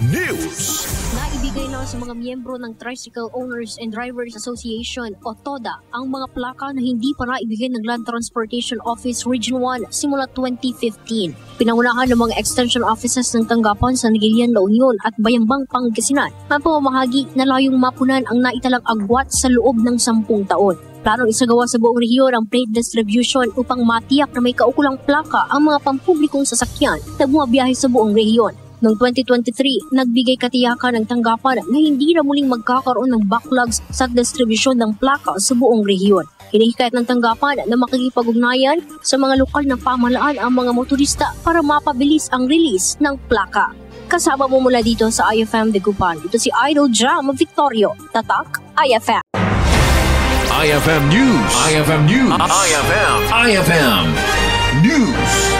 News. Naibigay na sa mga miyembro ng Tricycle Owners and Drivers Association o TODA ang mga plaka na hindi pa naibigay ng Land Transportation Office Region 1 simula 2015. Pinangunahan ng mga extension offices ng tanggapan sa Negrian, La Union at Bayambang, Pangasinan ang pamamahagi na layong mapunan ang naitalang agwat sa loob ng 10 taon. Planong isagawa sa buong rehiyon ang plate distribution upang matiyak na may kaukulang plaka ang mga pampublikong sasakyan na bumabiyahe sa buong rehiyon. Noong 2023, nagbigay katiyakan ng tanggapan na hindi na muling magkakaroon ng backlogs sa distribusyon ng plaka sa buong rehiyon. Hinihikayat ng tanggapan na makikipag-ugnayan sa mga lokal na pamahalaan ang mga motorista para mapabilis ang release ng plaka. Kasama mo mula dito sa IFM Dagupan. Ito si Idol Jam Victorio, Tatak, IFM. IFM News. IFM News. IFM News.